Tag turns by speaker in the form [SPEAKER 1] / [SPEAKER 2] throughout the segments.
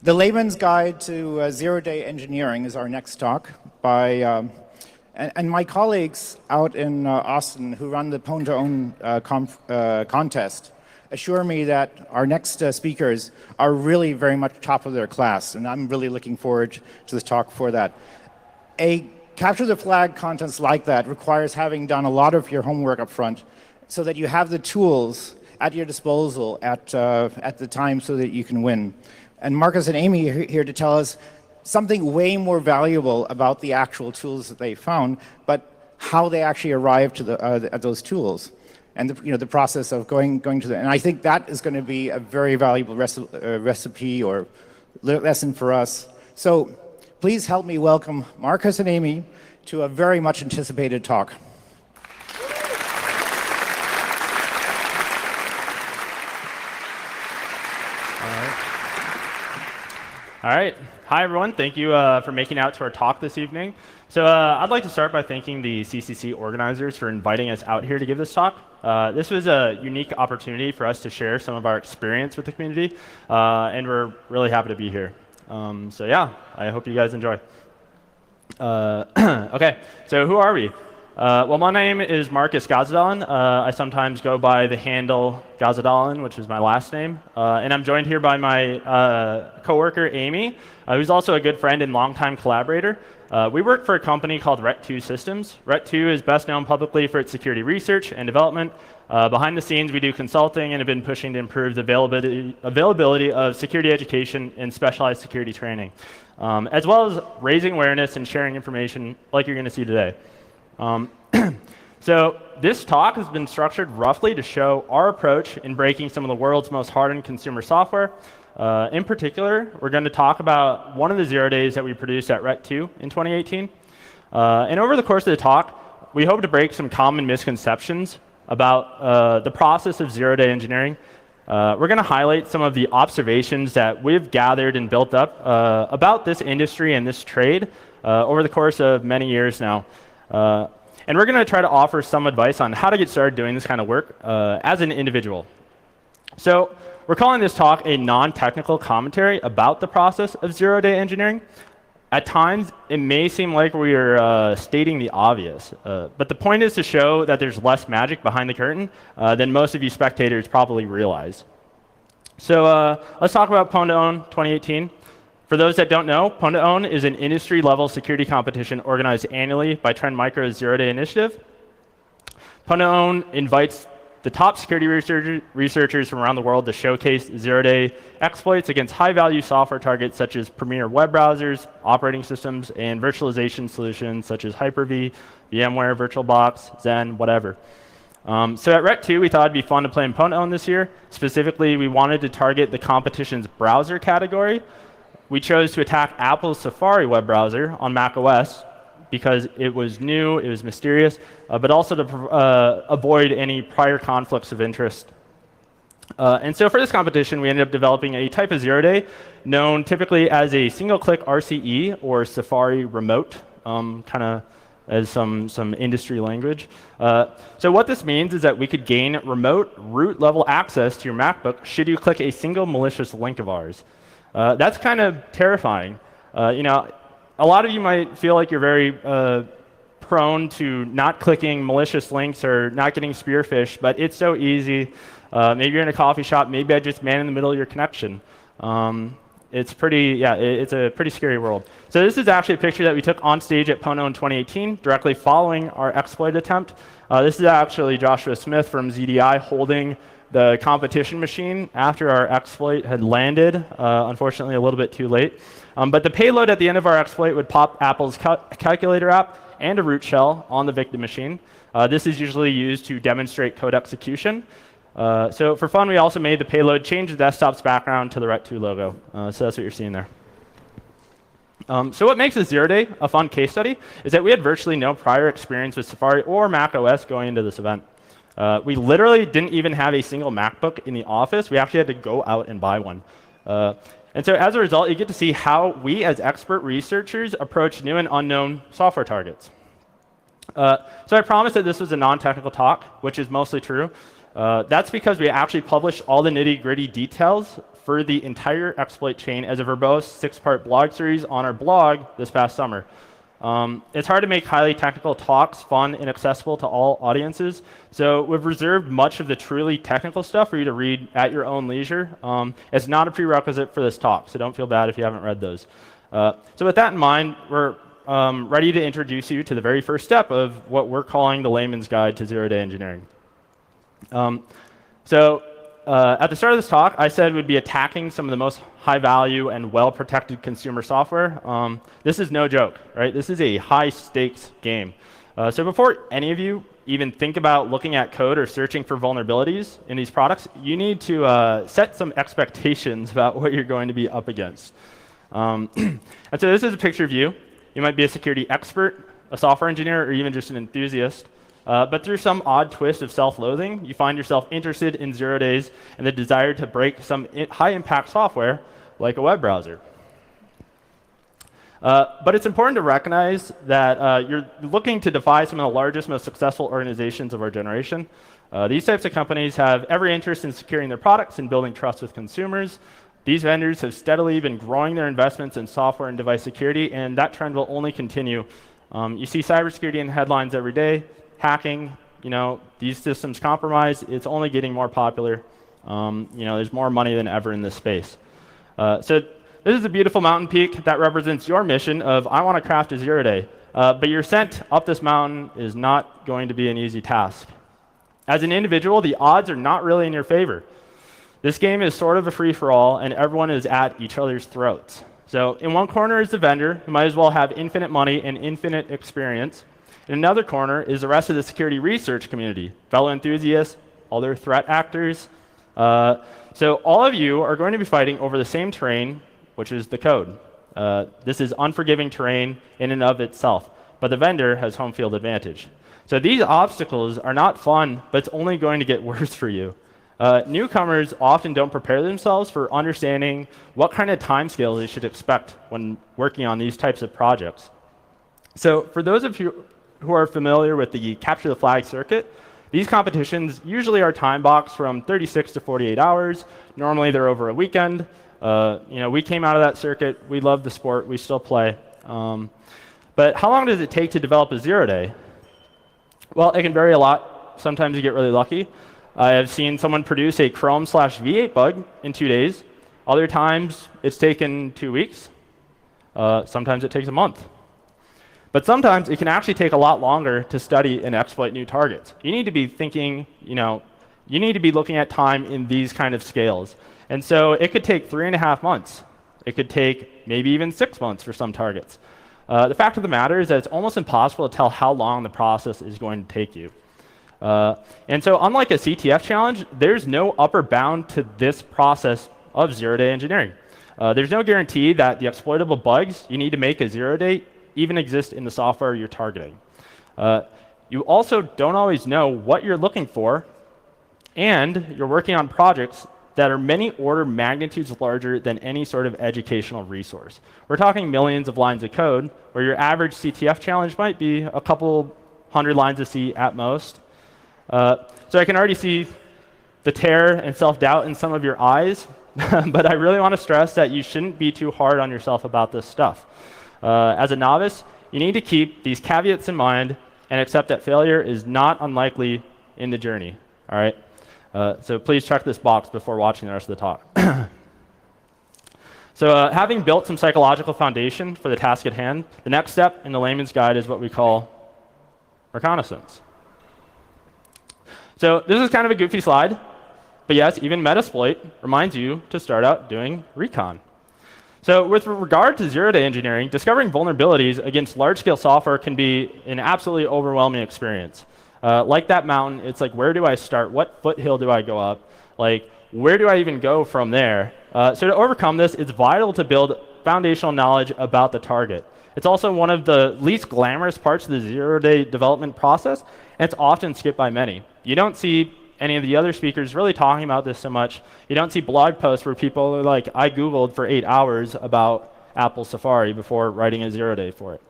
[SPEAKER 1] The Layman's Guide to Zero-Day Engineering is our next talk by, and my colleagues out in Austin who run the Pwn2Own contest assure me that our next speakers are really very much top of their class, and I'm really looking forward to this talk for that. A capture the flag contest like that requires having done a lot of your homework up front so that you have the tools at your disposal at the time so that you can win. And Marcus and Amy are here to tell us something way more valuable about the actual tools that they found, but how they actually arrived to at those tools, and the process of going to them. And I think that is going to be a very valuable recipe or lesson for us. So please help me welcome Marcus and Amy to a very much anticipated talk.
[SPEAKER 2] All right. Hi, everyone. Thank you for making out to our talk this evening. So I'd like to start by thanking the CCC organizers for inviting us out here to give this talk. This was a unique opportunity for us to share some of our experience with the community, and we're really happy to be here. So yeah, I hope you guys enjoy. OK, so who are we? Well, my name is Marcus Gazadalan. I sometimes go by the handle Gazadalan, which is my last name. And I'm joined here by my coworker, Amy, who's also a good friend and longtime collaborator. We work for a company called RET2 Systems. RET2 is best known publicly for its security research and development. Behind the scenes, we do consulting and have been pushing to improve the availability of security education and specialized security training, as well as raising awareness and sharing information like you're going to see today. So this talk has been structured roughly to show our approach in breaking some of the world's most hardened consumer software. In particular, we're going to talk about one of the 0 days that we produced at RET2 in 2018. And over the course of the talk, we hope to break some common misconceptions about the process of 0-day engineering. We're going to highlight some of the observations that we've gathered and built up about this industry and this trade over the course of many years now. And we're going to try to offer some advice on how to get started doing this kind of work as an individual. So we're calling this talk a non-technical commentary about the process of 0-day engineering. At times, it may seem like we are stating the obvious, but the point is to show that there's less magic behind the curtain than most of you spectators probably realize. So let's talk about Pwn2Own 2018. For those that don't know, Pwn2Own is an industry-level security competition organized annually by Trend Micro's 0-Day Initiative. Pwn2Own invites the top security researchers from around the world to showcase 0-day exploits against high-value software targets such as premier web browsers, operating systems, and virtualization solutions such as Hyper-V, VMware, VirtualBox, Zen, whatever. So at RET2, we thought it'd be fun to play in Pwn2Own this year. Specifically, we wanted to target the competition's browser category. We chose to attack Apple's Safari web browser on macOS because it was new, it was mysterious, but also to avoid any prior conflicts of interest. And so for this competition, we ended up developing a type of 0-day known typically as a single-click RCE or Safari remote, kind of as some industry language. So what this means is that we could gain remote root-level access to your MacBook should you click a single malicious link of ours. That's kind of terrifying. A lot of you might feel like you're very prone to not clicking malicious links or not getting spearphished, but it's so easy. Maybe you're in a coffee shop. Maybe I just man in the middle of your connection. It's a pretty scary world. So this is actually a picture that we took on stage at Pwn2Own 2018, directly following our exploit attempt. This is actually Joshua Smith from ZDI holding the competition machine after our exploit had landed, unfortunately a little bit too late. But the payload at the end of our exploit would pop Apple's calculator app and a root shell on the victim machine. This is usually used to demonstrate code execution. So for fun, we also made the payload change the desktop's background to the RET2 logo. So that's what you're seeing there. So what makes this 0-day a fun case study is that we had virtually no prior experience with Safari or macOS going into this event. We literally didn't even have a single MacBook in the office. We actually had to go out and buy one. And so as a result, you get to see how we as expert researchers approach new and unknown software targets. So I promised that this was a non-technical talk, which is mostly true. That's because we actually published all the nitty-gritty details for the entire exploit chain as a verbose 6-part blog series on our blog this past summer. It's hard to make highly technical talks fun and accessible to all audiences, so we've reserved much of the truly technical stuff for you to read at your own leisure. It's not a prerequisite for this talk, so don't feel bad if you haven't read those. So with that in mind, we're ready to introduce you to the very first step of what we're calling the layman's guide to zero-day engineering. At the start of this talk, I said we'd be attacking some of the most high-value and well-protected consumer software. This is no joke, right? This is a high-stakes game. So before any of you even think about looking at code or searching for vulnerabilities in these products, you need to set some expectations about what you're going to be up against. And so this is a picture of you. You might be a security expert, a software engineer, or even just an enthusiast. But through some odd twist of self-loathing, you find yourself interested in 0 days and the desire to break some high-impact software like a web browser. But it's important to recognize that you're looking to defy some of the largest, most successful organizations of our generation. These types of companies have every interest in securing their products and building trust with consumers. These vendors have steadily been growing their investments in software and device security, and that trend will only continue. You see cybersecurity in headlines every day. Hacking, these systems compromised, it's only getting more popular. There's more money than ever in this space. So this is a beautiful mountain peak that represents your mission of, I want to craft a 0 day. But your ascent up this mountain is not going to be an easy task. As an individual, the odds are not really in your favor. This game is sort of a free-for-all, and everyone is at each other's throats. So in one corner is the vendor, who might as well have infinite money and infinite experience. In another corner is the rest of the security research community, fellow enthusiasts, other threat actors. So all of you are going to be fighting over the same terrain, which is the code. This is unforgiving terrain in and of itself, but the vendor has home field advantage. So these obstacles are not fun, but it's only going to get worse for you. Newcomers often don't prepare themselves for understanding what kind of timescales they should expect when working on these types of projects. So for those of you who are familiar with the capture the flag circuit, these competitions usually are time boxed from 36 to 48 hours. Normally they're over a weekend. We came out of that circuit. We love the sport. We still play. But how long does it take to develop a 0 day? Well, it can vary a lot. Sometimes you get really lucky. I have seen someone produce a Chrome/V8 bug in 2 days. Other times it's taken 2 weeks. Sometimes it takes a month. But sometimes it can actually take a lot longer to study and exploit new targets. You need to be thinking, you need to be looking at time in these kind of scales. And so it could take 3.5 months. It could take maybe even 6 months for some targets. The fact of the matter is that it's almost impossible to tell how long the process is going to take you. And so unlike a CTF challenge, there's no upper bound to this process of 0 day engineering. There's no guarantee that the exploitable bugs you need to make a 0 day even exist in the software you're targeting. You also don't always know what you're looking for, and you're working on projects that are many order magnitudes larger than any sort of educational resource. We're talking millions of lines of code, where your average CTF challenge might be a couple hundred lines of C at most. So I can already see the terror and self-doubt in some of your eyes, but I really want to stress that you shouldn't be too hard on yourself about this stuff. As a novice, you need to keep these caveats in mind and accept that failure is not unlikely in the journey. All right? So please check this box before watching the rest of the talk. So having built some psychological foundation for the task at hand, the next step in the layman's guide is what we call reconnaissance. So this is kind of a goofy slide, but yes, even Metasploit reminds you to start out doing recon. So with regard to 0 day engineering, discovering vulnerabilities against large-scale software can be an absolutely overwhelming experience. Like that mountain, it's like, where do I start? What foothill do I go up? Like, where do I even go from there? So to overcome this, it's vital to build foundational knowledge about the target. It's also one of the least glamorous parts of the 0 day development process, and it's often skipped by many. You don't see any of the other speakers really talking about this so much. You don't see blog posts where people are like, I Googled for 8 hours about Apple Safari before writing a 0 day for it.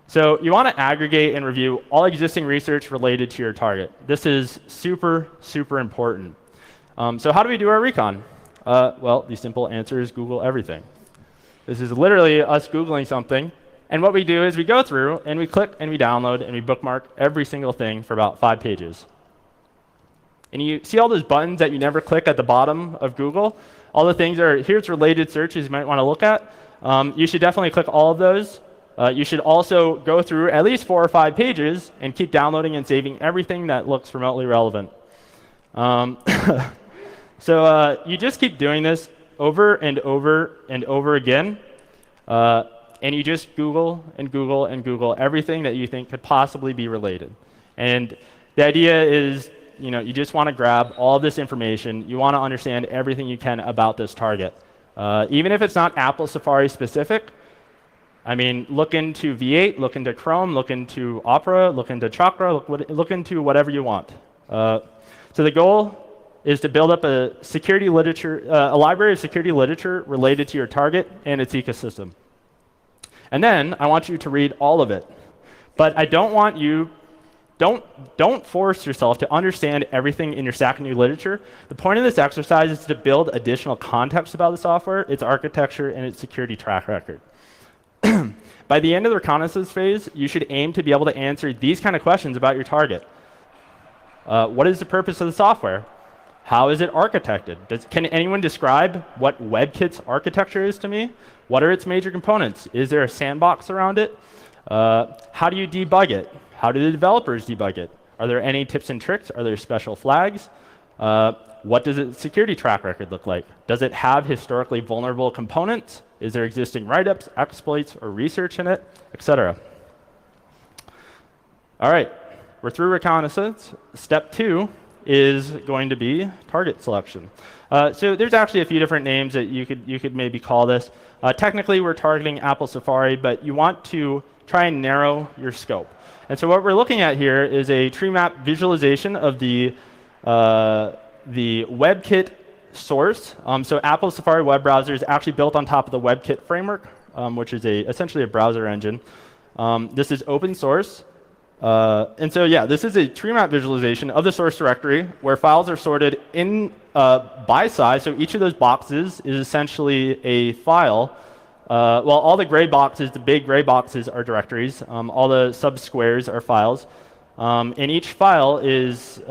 [SPEAKER 2] So you want to aggregate and review all existing research related to your target. This is super, super important. So how do we do our recon? Well, the simple answer is Google everything. This is literally us Googling something. And what we do is we go through and we click and we download and we bookmark every single thing for about 5 pages. And you see all those buttons that you never click at the bottom of Google? All the things are, here's related searches you might want to look at. You should definitely click all of those. You should also go through at least 4 or 5 pages and keep downloading and saving everything that looks remotely relevant. So you just keep doing this over and over and over again. And you just Google and Google and Google everything that you think could possibly be related. And the idea is, you just want to grab all this information. You want to understand everything you can about this target. Even if it's not Apple Safari specific, I mean, look into V8, look into Chrome, look into Opera, look into Chakra, look into whatever you want. So the goal is to build up a security literature, a library of security literature related to your target and its ecosystem. And then I want you to read all of it. But I don't want you, don't force yourself to understand everything in your Stack New literature. The point of this exercise is to build additional context about the software, its architecture, and its security track record. By the end of the reconnaissance phase, you should aim to be able to answer these kind of questions about your target. What is the purpose of the software? How is it architected? Can anyone describe what WebKit's architecture is to me? What are its major components? Is there a sandbox around it? How do you debug it? How do the developers debug it? Are there any tips and tricks? Are there special flags? What does its security track record look like? Does it have historically vulnerable components? Is there existing write-ups, exploits, or research in it, etc.? All right, we're through reconnaissance. Step 2 is going to be target selection. So there's actually a few different names that you could maybe call this. Technically, we're targeting Apple Safari, but you want to try and narrow your scope. And so what we're looking at here is a tree map visualization of the WebKit source. So Apple Safari web browser is actually built on top of the WebKit framework, which is essentially a browser engine. This is open source. And so, yeah, this is a tree map visualization of the source directory where files are sorted in by size. So each of those boxes is essentially a file. Well, all the gray boxes, the big gray boxes, are directories. All the sub-squares are files. And each file is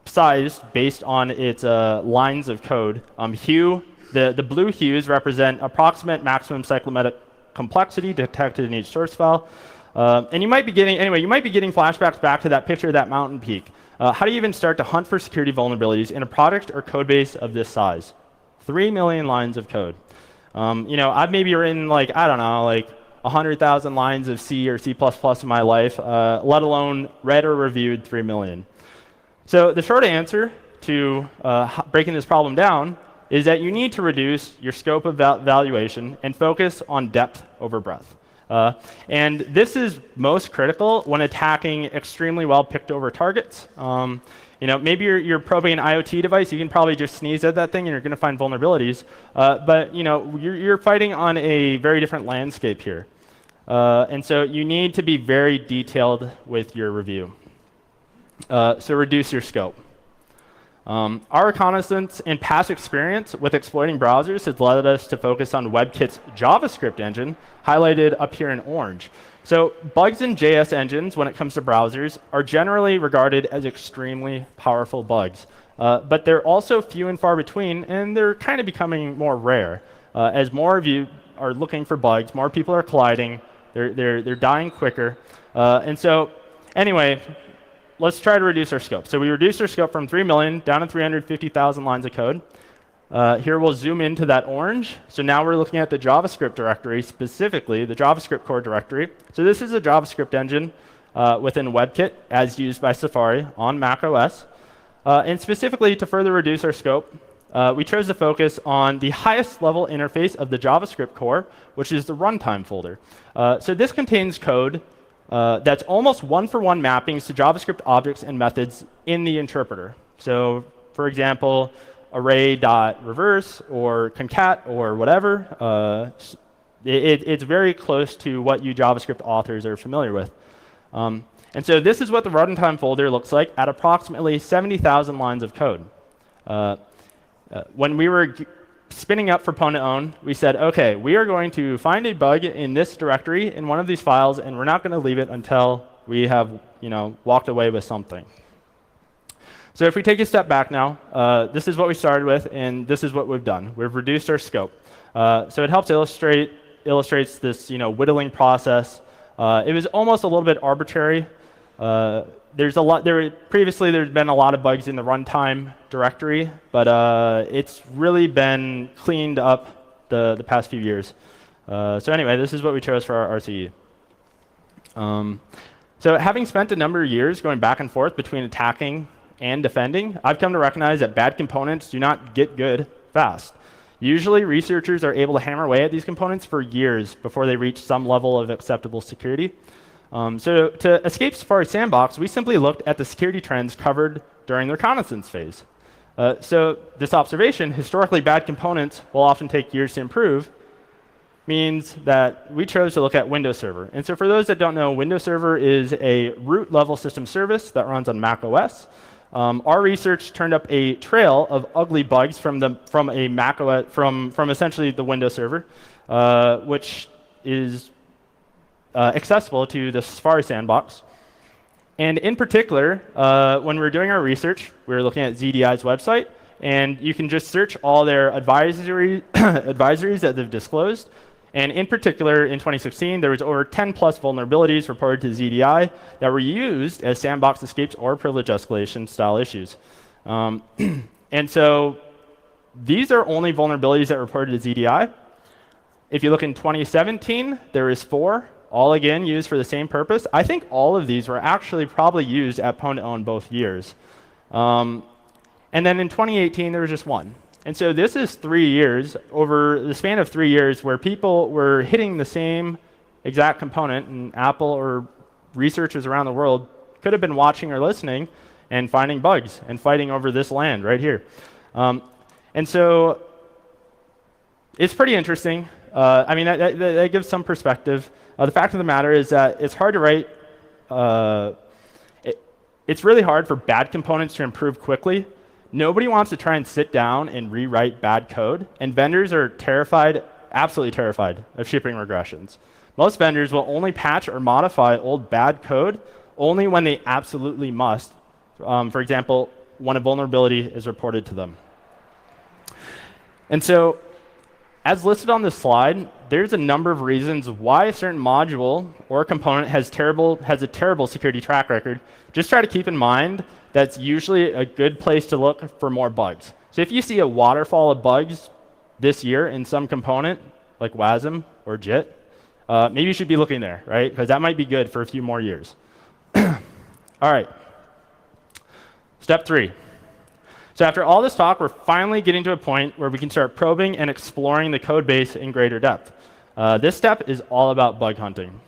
[SPEAKER 2] sized based on its lines of code. The blue hues represent approximate maximum cyclomatic complexity detected in each source file. And you might be getting flashbacks back to that picture of that mountain peak. How do you even start to hunt for security vulnerabilities in a product or code base of this size? 3 million lines of code. I've maybe written like 100,000 lines of C or C++ in my life, let alone read or reviewed 3 million. So the short answer to breaking this problem down is that you need to reduce your scope of evaluation and focus on depth over breadth. And this is most critical when attacking extremely well picked over targets. Maybe you're probing an IoT device. You can probably just sneeze at that thing and you're going to find vulnerabilities. But you're fighting on a very different landscape here. And so you need to be very detailed with your review. So reduce your scope. Our reconnaissance and past experience with exploiting browsers has led us to focus on WebKit's JavaScript engine, highlighted up here in orange. So bugs in JS engines, when it comes to browsers, are generally regarded as extremely powerful bugs. But they're also few and far between, and they're kind of becoming more rare. As more of you are looking for bugs, more people are colliding, they're dying quicker. And so, anyway, let's try to reduce our scope. So we reduced our scope from 3 million down to 350,000 lines of code. Here we'll zoom into that orange. So now we're looking at the JavaScript directory, specifically the JavaScript core directory. So this is a JavaScript engine within WebKit as used by Safari on Mac OS. And specifically to further reduce our scope, we chose to focus on the highest level interface of the JavaScript core, which is the runtime folder. So this contains code that's almost one-for-one mappings to JavaScript objects and methods in the interpreter. So, for example, array.reverse or concat or whatever. It's very close to what you JavaScript authors are familiar with. And so this is what the runtime folder looks like at approximately 70,000 lines of code. When we were spinning up for Pwn2Own, we said, OK, we are going to find a bug in this directory in one of these files, and we're not going to leave it until we have walked away with something. So if we take a step back now, this is what we started with, and this is what we've done. We've reduced our scope. So it helps illustrates this whittling process. It was almost a little bit arbitrary. Previously, there's been a lot of bugs in the runtime directory, but it's really been cleaned up the past few years. So anyway, this is what we chose for our RCE. So having spent a number of years going back and forth between attacking and defending, I've come to recognize that bad components do not get good fast. Usually, researchers are able to hammer away at these components for years before they reach some level of acceptable security. So to escape Safari Sandbox, we simply looked at the security trends covered during the reconnaissance phase. So this observation, historically bad components will often take years to improve, means that we chose to look at Windows Server. And so for those that don't know, Windows Server is a root-level system service that runs on Mac OS. Our research turned up a trail of ugly bugs from essentially the Windows Server, which is accessible to the Safari Sandbox. And in particular, when we were doing our research, we were looking at ZDI's website, and you can just search all their advisories that they've disclosed. And in particular, in 2016, there was over 10 plus vulnerabilities reported to ZDI that were used as sandbox escapes or privilege escalation style issues. And so these are only vulnerabilities that were reported to ZDI. If you look in 2017, there is 4, all again used for the same purpose. I think all of these were actually probably used at Pwn2Own both years. And then in 2018, there was just 1. And so this is 3 years, over the span of 3 years, where people were hitting the same exact component, and Apple or researchers around the world could have been watching or listening and finding bugs and fighting over this land right here. And so it's pretty interesting. I mean, that gives some perspective. The fact of the matter is that it's hard to write. It's really hard for bad components to improve quickly. Nobody wants to try and sit down and rewrite bad code, and vendors are terrified, absolutely terrified, of shipping regressions. Most vendors will only patch or modify old bad code only when they absolutely must. For example, when a vulnerability is reported to them. And so, as listed on this slide, there's a number of reasons why a certain module or component has a terrible security track record. Just try to keep in mind that's usually a good place to look for more bugs. So if you see a waterfall of bugs this year in some component, like WASM or JIT, maybe you should be looking there, right? Because that might be good for a few more years. All right. Step 3. So after all this talk, we're finally getting to a point where we can start probing and exploring the code base in greater depth. This step is all about bug hunting.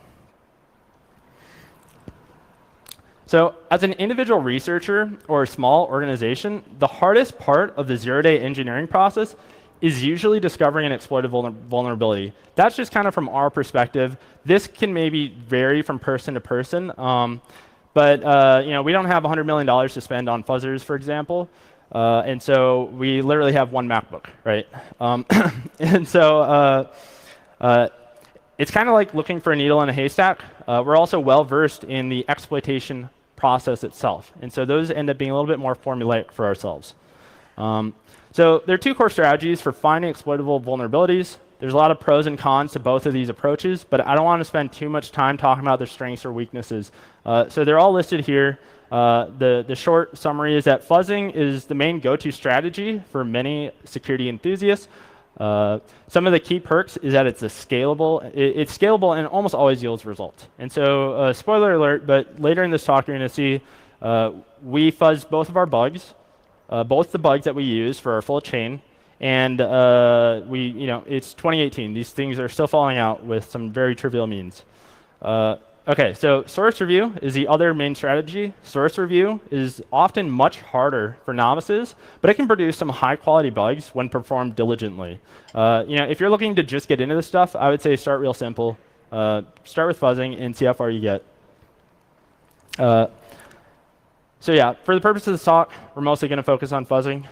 [SPEAKER 2] So as an individual researcher or a small organization, the hardest part of the zero-day engineering process is usually discovering an exploited vulnerability. That's just kind of from our perspective. This can maybe vary from person to person, but we don't have $100 million to spend on fuzzers, for example, and so we literally have one MacBook, right? And so it's kind of like looking for a needle in a haystack. We're also well versed in the exploitation process itself, and so those end up being a little bit more formulaic for ourselves. So there are 2 core strategies for finding exploitable vulnerabilities. There's a lot of pros and cons to both of these approaches, but I don't want to spend too much time talking about their strengths or weaknesses. So they're all listed here. The short summary is that fuzzing is the main go-to strategy for many security enthusiasts. Some of the key perks is that it's scalable and almost always yields results. And so, spoiler alert, but later in this talk you're going to see we fuzzed both of our bugs, both the bugs that we use for our full chain, and it's 2018. These things are still falling out with some very trivial means. Okay, so source review is the other main strategy. Source review is often much harder for novices, but it can produce some high-quality bugs when performed diligently. If you're looking to just get into this stuff, I would say start real simple. Start with fuzzing and see how far you get. Uh, so yeah, for the purpose of this talk, we're mostly going to focus on fuzzing.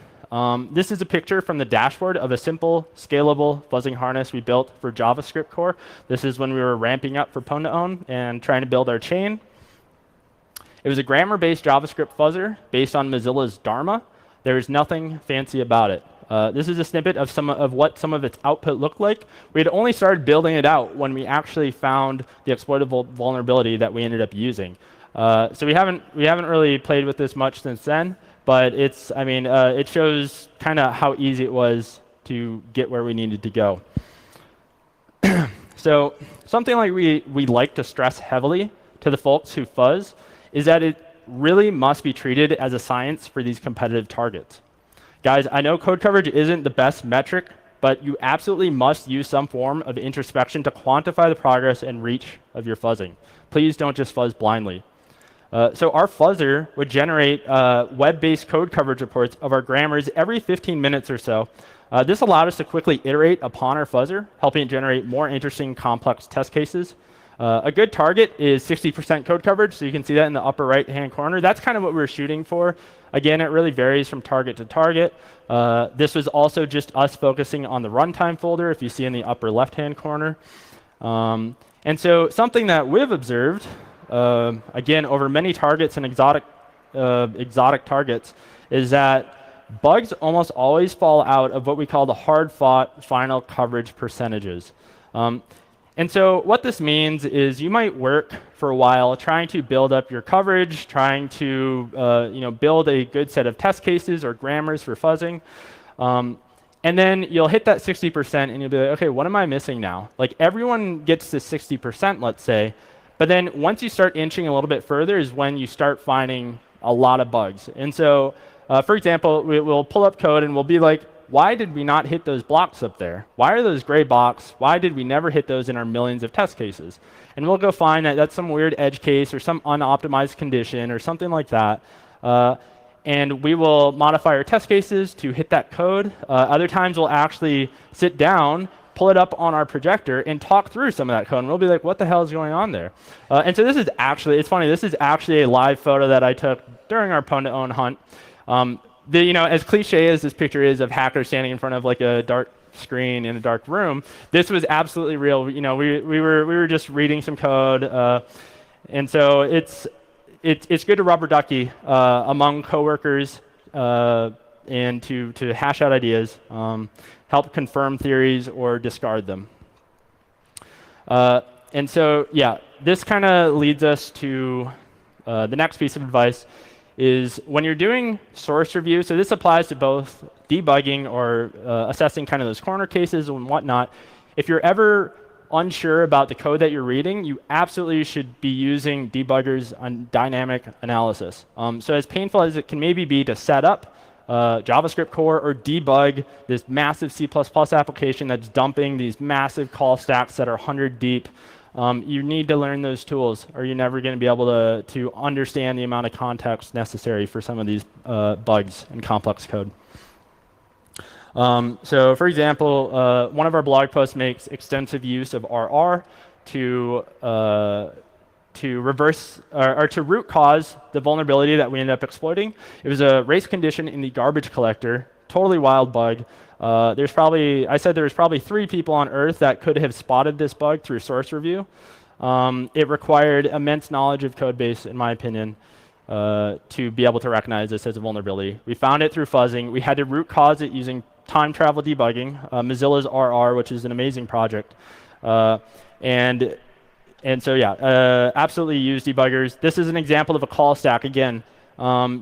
[SPEAKER 2] This is a picture from the dashboard of a simple, scalable fuzzing harness we built for JavaScript core. This is when we were ramping up for Pwn2Own and trying to build our chain. It was a grammar-based JavaScript fuzzer based on Mozilla's Dharma. There is nothing fancy about it. This is a snippet of what some of its output looked like. We had only started building it out when we actually found the exploitable vulnerability that we ended up using. So we haven't really played with this much since then, but it shows kind of how easy it was to get where we needed to go. So something like we like to stress heavily to the folks who fuzz is that it really must be treated as a science for these competitive targets. Guys, I know code coverage isn't the best metric, but you absolutely must use some form of introspection to quantify the progress and reach of your fuzzing. Please don't just fuzz blindly. So our fuzzer would generate web-based code coverage reports of our grammars every 15 minutes or so. This allowed us to quickly iterate upon our fuzzer, helping it generate more interesting, complex test cases. A good target is 60% code coverage, so you can see that in the upper right-hand corner. That's kind of what we're shooting for. Again, it really varies from target to target. This was also just us focusing on the runtime folder, if you see in the upper left-hand corner. And so something that we've observed, again, over many targets and exotic targets, is that bugs almost always fall out of what we call the hard-fought final coverage percentages. And so what this means is you might work for a while trying to build up your coverage, trying to build a good set of test cases or grammars for fuzzing. And then you'll hit that 60% and you'll be like, okay, what am I missing now? Like everyone gets to 60%, let's say, but then once you start inching a little bit further is when you start finding a lot of bugs. And so, for example, we'll pull up code and we'll be like, why did we not hit those blocks up there? Why are those gray blocks? Why did we never hit those in our millions of test cases? And we'll go find that that's some weird edge case or some unoptimized condition or something like that. And we will modify our test cases to hit that code. Other times we'll actually sit down, pull it up on our projector, and talk through some of that code. And we'll be like, what the hell is going on there? And so this is actually, it's funny, this is actually a live photo that I took during our Pwn2Own hunt. As cliche as this picture is of hackers standing in front of like a dark screen in a dark room, this was absolutely real. We were just reading some code, and so it's good to rubber ducky among coworkers and to hash out ideas, help confirm theories or discard them. And so yeah, this kind of leads us to the next piece of advice. Is when you're doing source review, so this applies to both debugging or assessing kind of those corner cases and whatnot. If you're ever unsure about the code that you're reading, you absolutely should be using debuggers on dynamic analysis. So as painful as it can maybe be to set up JavaScript core or debug this massive C++ application that's dumping these massive call stacks that are 100 deep, you need to learn those tools, or you're never going to be able to understand the amount of context necessary for some of these bugs and complex code. So, for example, one of our blog posts makes extensive use of RR to reverse or to root cause the vulnerability that we ended up exploiting. It was a race condition in the garbage collector, totally wild bug. I said there was probably 3 people on Earth that could have spotted this bug through source review. It required immense knowledge of code base, in my opinion, to be able to recognize this as a vulnerability. We found it through fuzzing. We had to root cause it using time travel debugging, Mozilla's RR, which is an amazing project. And so yeah, absolutely use debuggers. This is an example of a call stack again.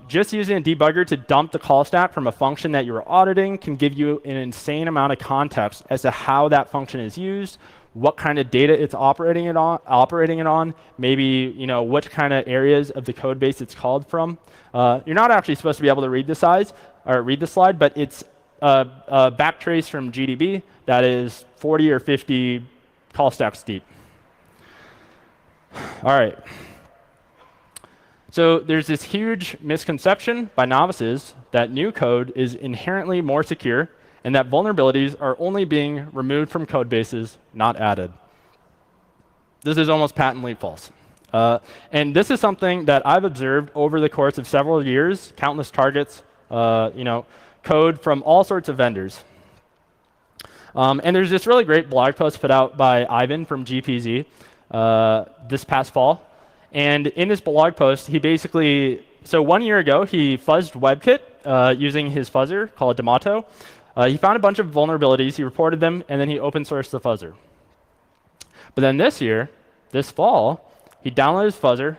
[SPEAKER 2] Just using a debugger to dump the call stack from a function that you're auditing can give you an insane amount of context as to how that function is used, what kind of data it's operating it on, maybe which kind of areas of the code base it's called from. You're not actually supposed to be able to read the slide, but it's a backtrace from GDB that is 40 or 50 call stacks deep. All right. So there's this huge misconception by novices that new code is inherently more secure and that vulnerabilities are only being removed from code bases, not added. This is almost patently false. And this is something that I've observed over the course of several years, countless targets, code from all sorts of vendors. And there's this really great blog post put out by Ivan from GPZ this past fall. And in this blog post, he basically, so 1 year ago, he fuzzed WebKit using his fuzzer called D'Amato. He found a bunch of vulnerabilities, he reported them, and then he open sourced the fuzzer. But then this fall, he downloaded his fuzzer,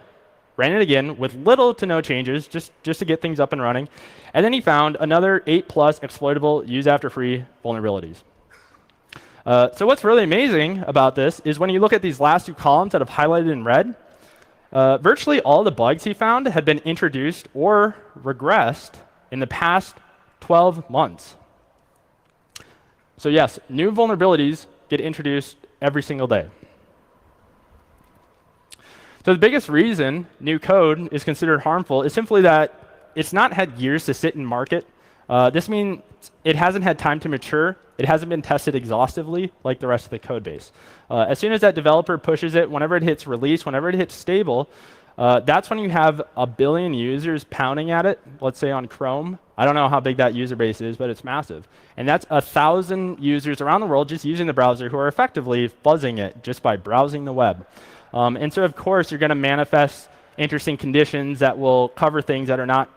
[SPEAKER 2] ran it again with little to no changes, just to get things up and running, and then he found another 8+ exploitable use after free vulnerabilities. So what's really amazing about this is when you look at these last two columns that I've highlighted in red, virtually all the bugs he found had been introduced or regressed in the past 12 months. So yes, new vulnerabilities get introduced every single day. So the biggest reason new code is considered harmful is simply that it's not had years to sit in market. This means it hasn't had time to mature. It hasn't been tested exhaustively like the rest of the code base. As soon as that developer pushes it, whenever it hits release, whenever it hits stable, that's when you have 1 billion users pounding at it, let's say on Chrome. I don't know how big that user base is, but it's massive. And that's 1,000 users around the world just using the browser who are effectively fuzzing it just by browsing the web. And so, of course, you're going to manifest interesting conditions that will cover things that are not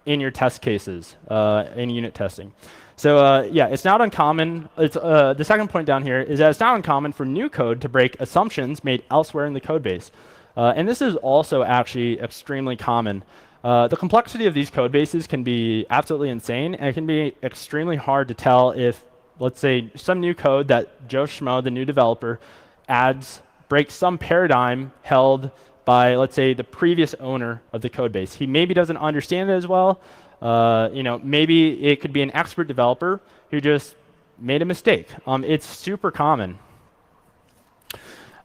[SPEAKER 2] in your test cases in unit testing. So yeah, it's not uncommon. The second point down here is that it's not uncommon for new code to break assumptions made elsewhere in the code base. And this is also actually extremely common. The complexity of these code bases can be absolutely insane, and it can be extremely hard to tell if, let's say, some new code that Joe Schmo, the new developer, adds breaks some paradigm held by, let's say, the previous owner of the code base. He maybe doesn't understand it as well. Maybe it could be an expert developer who just made a mistake. It's super common.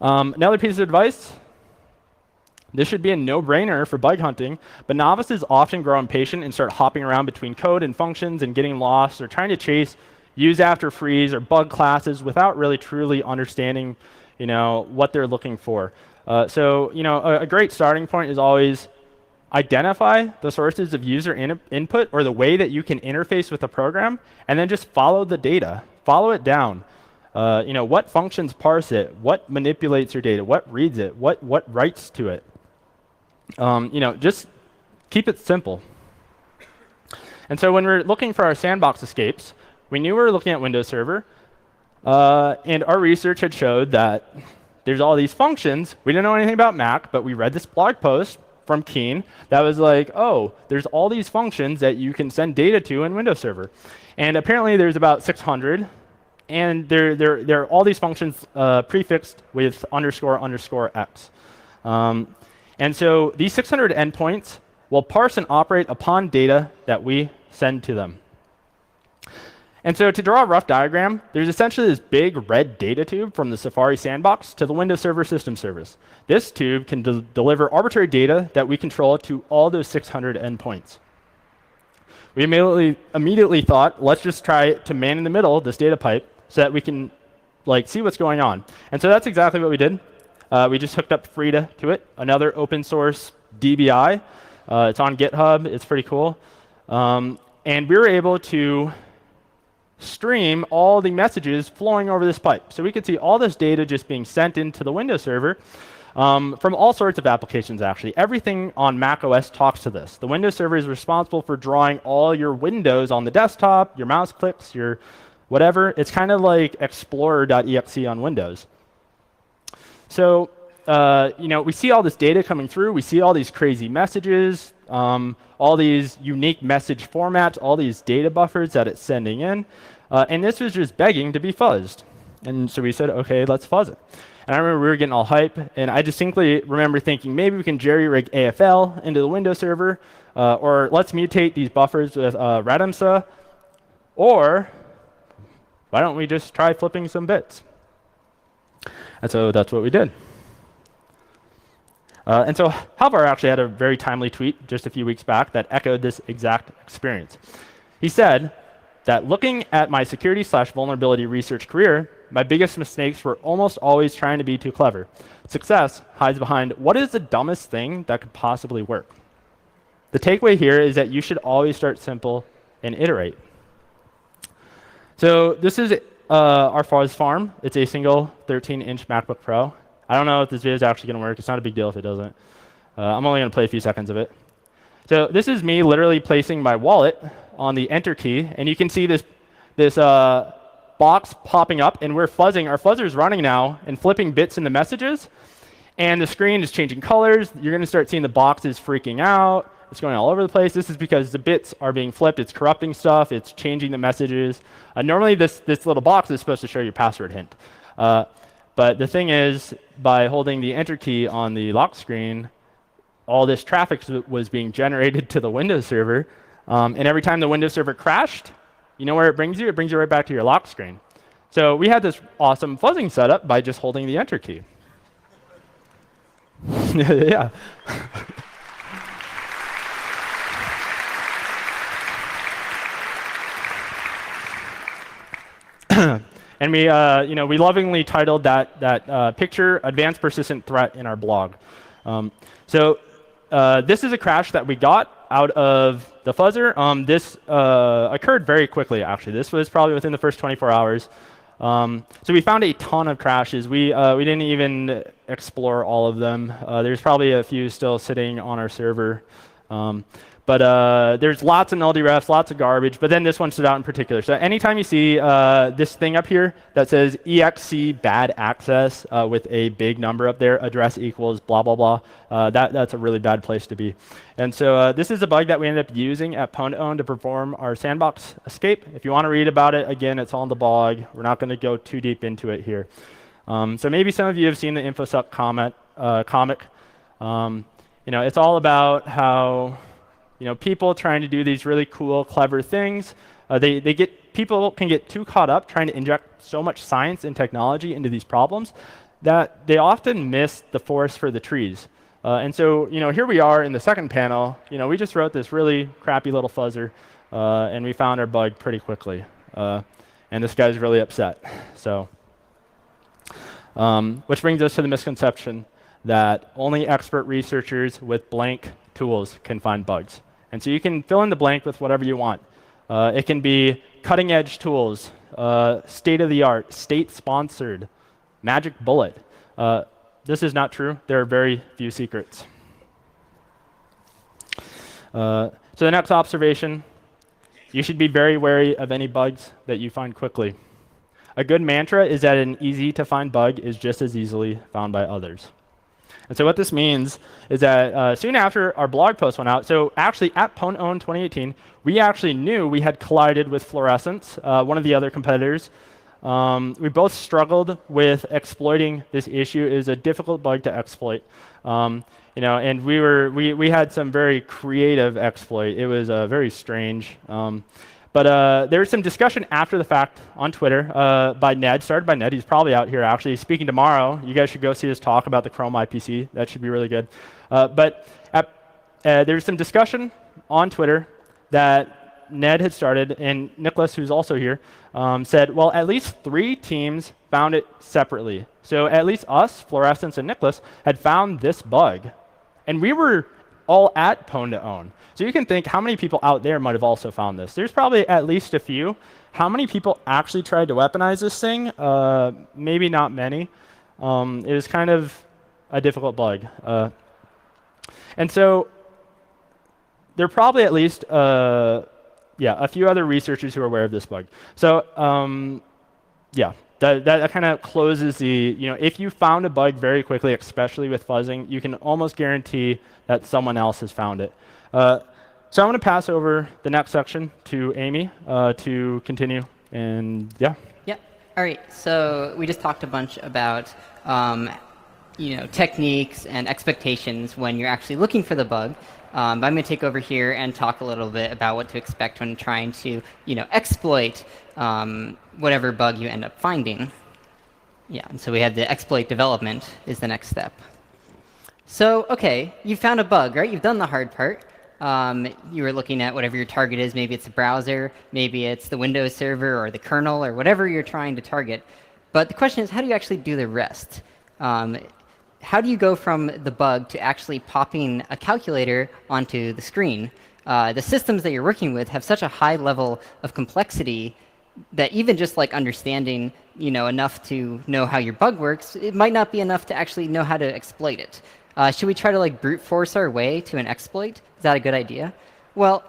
[SPEAKER 2] Another piece of advice, this should be a no-brainer for bug hunting, but novices often grow impatient and start hopping around between code and functions and getting lost or trying to chase use after frees or bug classes without really truly understanding what they're looking for. So a great starting point is always identify the sources of user input or the way that you can interface with a program, and then just follow the data. Follow it down. What functions parse it? What manipulates your data? What reads it? What writes to it? Just keep it simple. And so when we're looking for our sandbox escapes, we knew we were looking at Windows Server, and our research had showed that there's all these functions. We didn't know anything about Mac, but we read this blog post from Keen that was like, oh, there's all these functions that you can send data to in Windows Server. And apparently there's about 600, and there are all these functions prefixed with __x. And so these 600 endpoints will parse and operate upon data that we send to them. And so to draw a rough diagram, there's essentially this big red data tube from the Safari sandbox to the Windows Server system service. This tube can deliver arbitrary data that we control to all those 600 endpoints. We immediately thought, let's just try to man in the middle this data pipe so that we can see what's going on. And so that's exactly what we did. We just hooked up Frida to it, another open source DBI. It's on GitHub. It's pretty cool. And we were able to stream all the messages flowing over this pipe. So we could see all this data just being sent into the Windows Server from all sorts of applications, actually. Everything on Mac OS talks to this. The Windows Server is responsible for drawing all your windows on the desktop, your mouse clicks, your whatever. It's kind of like Explorer.exe on Windows. So we see all this data coming through. We see all these crazy messages, all these unique message formats, all these data buffers that it's sending in. And this was just begging to be fuzzed. And so we said, OK, let's fuzz it. And I remember we were getting all hype. And I distinctly remember thinking, maybe we can jerry-rig AFL into the Windows Server. Or let's mutate these buffers with Radamsa. Or why don't we just try flipping some bits? And so that's what we did. And so Halvar actually had a very timely tweet just a few weeks back that echoed this exact experience. He said that looking at my security/vulnerability research career, my biggest mistakes were almost always trying to be too clever. success hides behind what is the dumbest thing that could possibly work. The takeaway here is that you should always start simple and iterate. So this is our fuzz farm. It's a single 13-inch MacBook Pro. I don't know if this video is actually going to work. It's not a big deal if it doesn't. I'm only going to play a few seconds of it. So this is me literally placing my wallet on the enter key, and you can see this box popping up, and we're fuzzing. Our fuzzer is running now and flipping bits into messages, and the screen is changing colors. You're going to start seeing the boxes freaking out. It's going all over the place. This is because the bits are being flipped. It's corrupting stuff. It's changing the messages. Normally, this little box is supposed to show your password hint. But the thing is, by holding the enter key on the lock screen, all this traffic was being generated to the Windows server. And every time the Windows server crashed, you know where it brings you? It brings you right back to your lock screen. So we had this awesome fuzzing setup by just holding the enter key. Yeah. And we lovingly titled that picture "Advanced Persistent Threat" in our blog. This is a crash that we got out of the fuzzer. This occurred very quickly, actually. This was probably within the first 24 hours. So we found a ton of crashes. We didn't even explore all of them. There's probably a few still sitting on our server. But there's lots of nullity refs, lots of garbage, but then this one stood out in particular. So anytime you see this thing up here that says exe bad access with a big number up there, address equals blah, blah, blah, that's a really bad place to be. And so this is a bug that we ended up using at Pwn to perform our sandbox escape. If you want to read about it, again, it's on the blog. We're not going to go too deep into it here. So maybe some of you have seen the InfoSec comic. It's all about how people trying to do these really cool, clever things. People can get too caught up trying to inject so much science and technology into these problems that they often miss the forest for the trees. And so, here we are in the second panel. We just wrote this really crappy little fuzzer, and we found our bug pretty quickly. And this guy's really upset. So, which brings us to the misconception that only expert researchers with blank tools can find bugs. And so you can fill in the blank with whatever you want. It can be cutting-edge tools, state-of-the-art, state-sponsored, magic bullet. This is not true. There are very few secrets. So the next observation, you should be very wary of any bugs that you find quickly. A good mantra is that an easy-to-find bug is just as easily found by others. And so what this means is that soon after our blog post went out, so actually at Pwn 2018, we actually knew we had collided with fluorescence, one of the other competitors. We both struggled with exploiting this issue. It is a difficult bug to exploit. And we had some very creative exploit. It was very strange. But there was some discussion after the fact on Twitter by Ned, started by Ned. He's probably out here actually speaking tomorrow. You guys should go see his talk about the Chrome IPC. That should be really good. But there's some discussion on Twitter that Ned had started, and Nicholas, who's also here, said, well, at least 3 teams found it separately. So at least us, Fluorescence, and Nicholas had found this bug. And we were all at Pwn. So you can think how many people out there might have also found this. There's probably at least a few. How many people actually tried to weaponize this thing? Maybe not many. It was kind of a difficult bug. And so there are probably at least a few other researchers who are aware of this bug. So that kind of closes the, if you found a bug very quickly, especially with fuzzing, you can almost guarantee that someone else has found it. So I'm going to pass over the next section to Amy to continue. And yeah.
[SPEAKER 3] All right. So we just talked a bunch about techniques and expectations when you're actually looking for the bug. But I'm going to take over here and talk a little bit about what to expect when trying to exploit whatever bug you end up finding. And so we have the exploit development is the next step. So okay, you found a bug, right? You've done the hard part. You were looking at whatever your target is. Maybe it's a browser, maybe it's the Windows server or the kernel or whatever you're trying to target. But the question is, how do you actually do the rest? how do you go from the bug to actually popping a calculator onto the screen? The systems that you're working with have such a high level of complexity that even just like understanding, enough to know how your bug works, it might not be enough to actually know how to exploit it. Should we try to like brute force our way to an exploit? Is that a good idea? Well,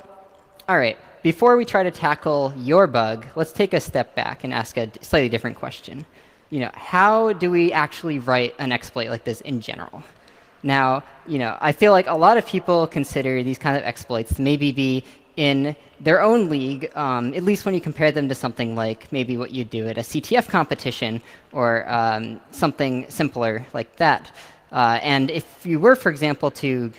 [SPEAKER 3] all right. Before we try to tackle your bug, let's take a step back and ask a slightly different question. How do we actually write an exploit like this in general? Now, I feel like a lot of people consider these kind of exploits to maybe be in their own league, at least when you compare them to something like maybe what you do at a CTF competition or something simpler like that. And if you were, for example, to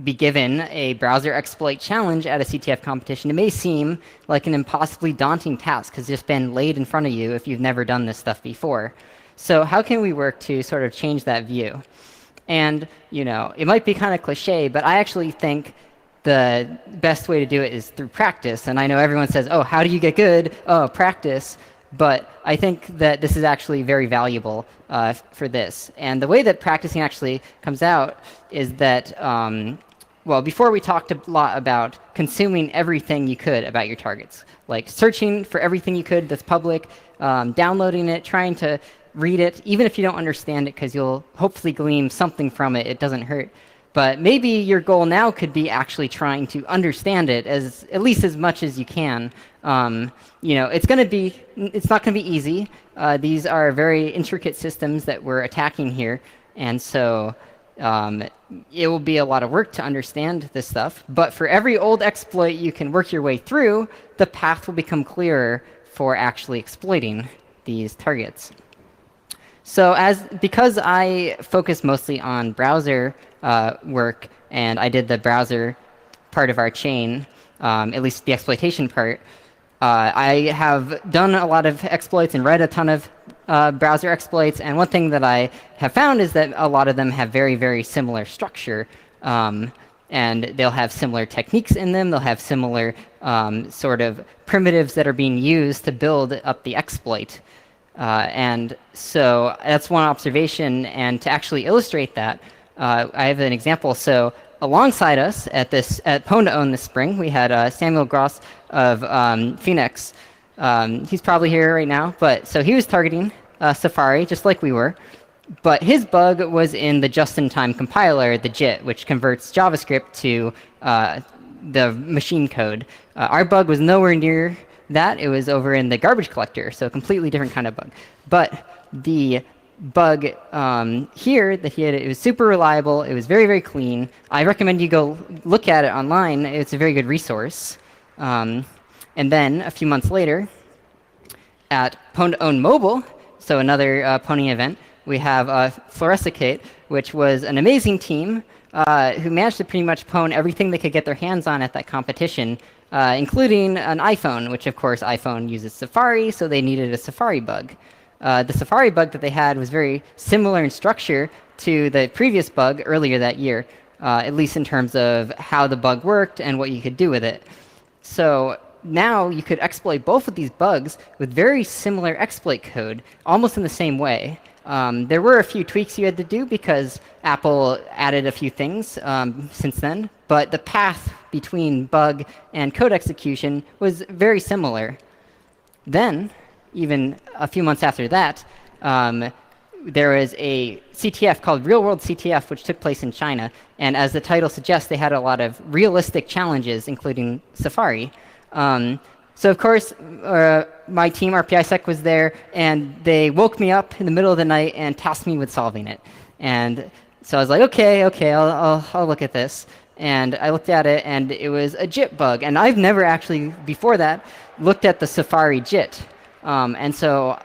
[SPEAKER 3] be given a browser exploit challenge at a CTF competition, it may seem like an impossibly daunting task because it's been laid in front of you if you've never done this stuff before. So how can we work to sort of change that view? And, it might be kind of cliche, but I actually think the best way to do it is through practice. And I know everyone says, oh, how do you get good? Oh, practice. But I think that this is actually very valuable for this. And the way that practicing actually comes out is that, before we talked a lot about consuming everything you could about your targets, like searching for everything you could that's public, downloading it, trying to read it, even if you don't understand it, because you'll hopefully glean something from it. It doesn't hurt. But maybe your goal now could be actually trying to understand it at least as much as you can. It's not going to be easy. These are very intricate systems that we're attacking here, and so it will be a lot of work to understand this stuff. But for every old exploit you can work your way through, the path will become clearer for actually exploiting these targets. So because I focus mostly on browser work, and I did the browser part of our chain, at least the exploitation part, I have done a lot of exploits and read a ton of browser exploits, and one thing that I have found is that a lot of them have very, very similar structure, and they'll have similar techniques in them, they'll have similar sort of primitives that are being used to build up the exploit. And so that's one observation, and to actually illustrate that, I have an example. So alongside us at Pwn2Own this spring, we had Samuel Gross of Phoenix. He's probably here right now, but so he was targeting Safari just like we were, but his bug was in the just-in-time compiler, the JIT, which converts JavaScript to the machine code. Our bug was nowhere near that. It was over in the garbage collector, so a completely different kind of bug. But the bug here that he had, it was super reliable. It was very, very clean. I recommend you go look at it online. It's a very good resource. And then a few months later, at Pwn2Own Mobile, so another pwning event, we have Fluorescicate, which was an amazing team who managed to pretty much pwn everything they could get their hands on at that competition, including an iPhone, which of course iPhone uses Safari, so they needed a Safari bug. The Safari bug that they had was very similar in structure to the previous bug earlier that year, at least in terms of how the bug worked and what you could do with it. So now you could exploit both of these bugs with very similar exploit code, almost in the same way. There were a few tweaks you had to do because Apple added a few things since then, but the path between bug and code execution was very similar. Then, even a few months after that, there was a CTF called Real World CTF, which took place in China. And as the title suggests, they had a lot of realistic challenges, including Safari. So of course, my team, RPISec, was there, and they woke me up in the middle of the night and tasked me with solving it. And so I was like, okay, I'll look at this. And I looked at it, and it was a JIT bug. And I've never actually, before that, looked at the Safari JIT. And so,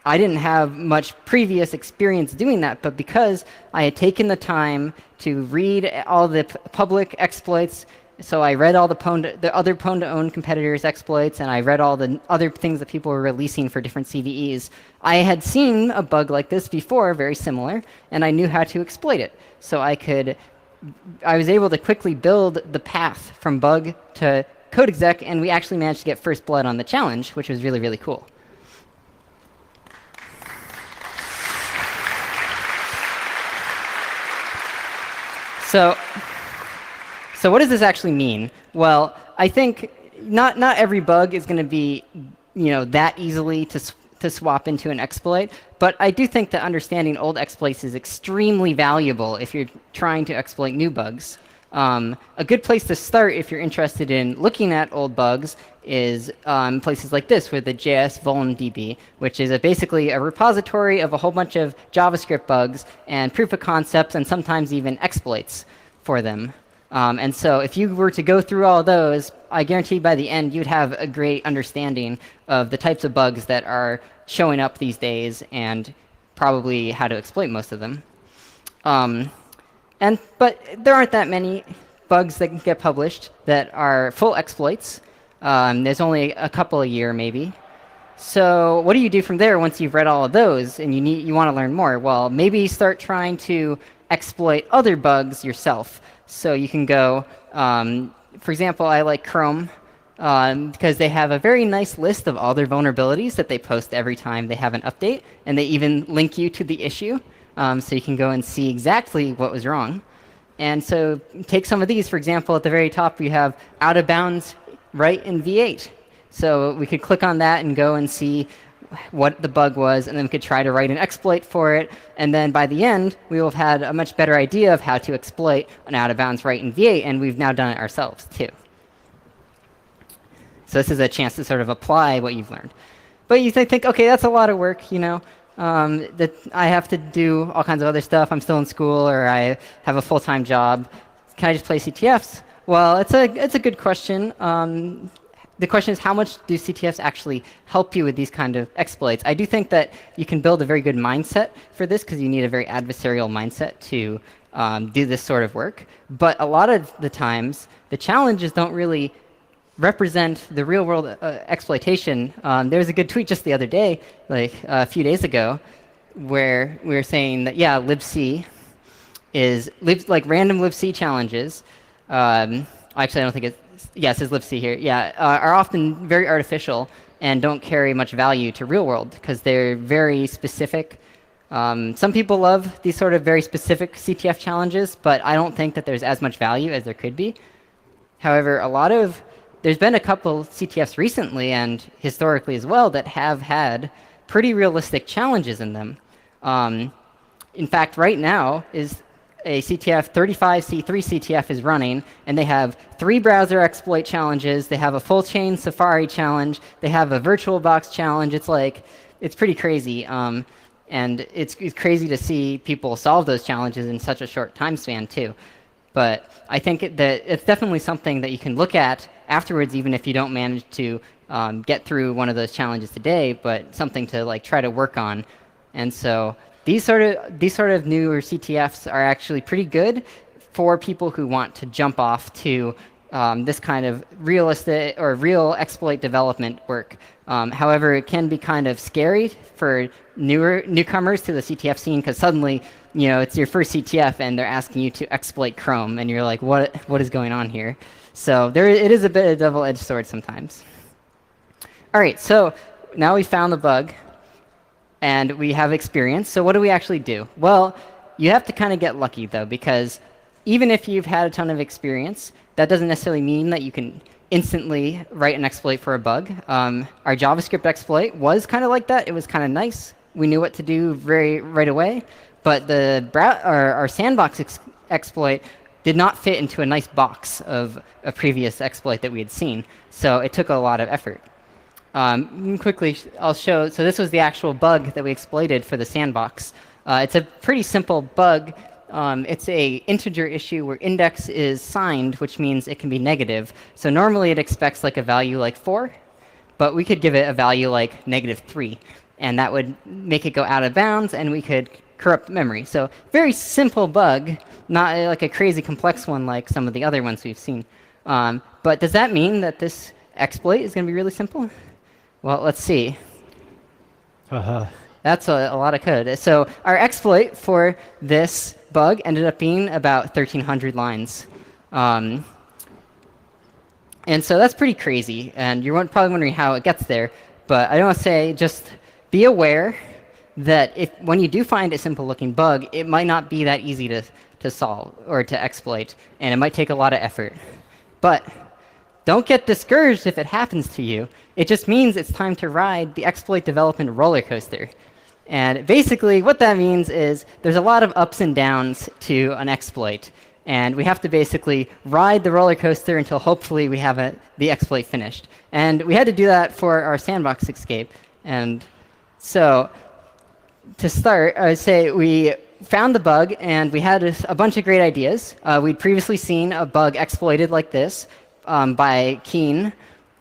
[SPEAKER 3] I didn't have much previous experience doing that, but because I had taken the time to read all the public exploits, so I read all the other Pwn2Own competitors' exploits, and I read all the other things that people were releasing for different CVEs. I had seen a bug like this before, very similar, and I knew how to exploit it. So I was able to quickly build the path from bug to code exec, and we actually managed to get first blood on the challenge, which was really, really cool. So, so what does this actually mean? Well, I think not every bug is going to be, that easily to swap into an exploit, but I do think that understanding old exploits is extremely valuable if you're trying to exploit new bugs. A good place to start if you're interested in looking at old bugs is places like this with the JS vulndb, which is basically a repository of a whole bunch of JavaScript bugs and proof of concepts and sometimes even exploits for them. And so if you were to go through all those, I guarantee by the end you'd have a great understanding of the types of bugs that are showing up these days and probably how to exploit most of them. But there aren't that many bugs that get published that are full exploits. There's only a couple a year, maybe. So what do you do from there once you've read all of those and you want to learn more? Well, maybe start trying to exploit other bugs yourself. So you can go, for example, I like Chrome because they have a very nice list of all their vulnerabilities that they post every time they have an update, and they even link you to the issue. So you can go and see exactly what was wrong. And so take some of these. For example, at the very top, we have out of bounds right in V8. So we could click on that and go and see what the bug was, and then we could try to write an exploit for it. And then by the end, we will have had a much better idea of how to exploit an out of bounds right in V8, and we've now done it ourselves too. So this is a chance to sort of apply what you've learned. But you think, okay, that's a lot of work, that I have to do all kinds of other stuff. I'm still in school, or I have a full-time job. Can I just play CTFs? Well, it's a good question. The question is, how much do CTFs actually help you with these kind of exploits? I do think that you can build a very good mindset for this because you need a very adversarial mindset to do this sort of work. But a lot of the times, the challenges don't really represent the real-world exploitation. There was a good tweet just the other day, like a few days ago, where we were saying that, yeah, libc is like random libc challenges. Actually, I don't think it says libc here. Yeah, are often very artificial and don't carry much value to real world because they're very specific. Some people love these sort of very specific CTF challenges, but I don't think that there's as much value as there could be. However, there's been a couple CTFs recently and historically as well that have had pretty realistic challenges in them. In fact, right now is a CTF 35C3 CTF is running, and they have 3 browser exploit challenges. They have a full chain Safari challenge. They have a VirtualBox challenge. It's pretty crazy. And it's crazy to see people solve those challenges in such a short time span too. But I think that it's definitely something that you can look at afterwards, even if you don't manage to get through one of those challenges today, but something to try to work on. And so these sort of newer CTFs are actually pretty good for people who want to jump off to this kind of realistic or real exploit development work. However, it can be kind of scary for newcomers to the CTF scene because suddenly, it's your first CTF and they're asking you to exploit Chrome, and you're like, what is going on here? So it is a bit of a double-edged sword sometimes. All right, so now we found the bug and we have experience. So what do we actually do? Well, you have to kind of get lucky though, because even if you've had a ton of experience, that doesn't necessarily mean that you can instantly write an exploit for a bug. Our JavaScript exploit was kind of like that. It was kind of nice. We knew what to do right away. But our sandbox exploit did not fit into a nice box of a previous exploit that we had seen. So it took a lot of effort. Quickly, I'll show. So this was the actual bug that we exploited for the sandbox. It's a pretty simple bug. It's a integer issue where index is signed, which means it can be negative. So normally it expects a value like 4, but we could give it a value like -3, and that would make it go out of bounds, and we could corrupt memory. So very simple bug, not like a crazy complex one like some of the other ones we've seen. But does that mean that this exploit is going to be really simple? Well, let's see. That's a lot of code. So our exploit for this bug ended up being about 1,300 lines. And so that's pretty crazy. And you're probably wondering how it gets there. But I want to say just be aware that when you do find a simple-looking bug, it might not be that easy to to solve or to exploit, and it might take a lot of effort. But don't get discouraged if it happens to you. It just means it's time to ride the exploit development roller coaster. And basically what that means is there's a lot of ups and downs to an exploit. And we have to basically ride the roller coaster until hopefully we have the exploit finished. And we had to do that for our sandbox escape. And so to start, I would say we found the bug, and we had a bunch of great ideas. We'd previously seen a bug exploited like this by Keen,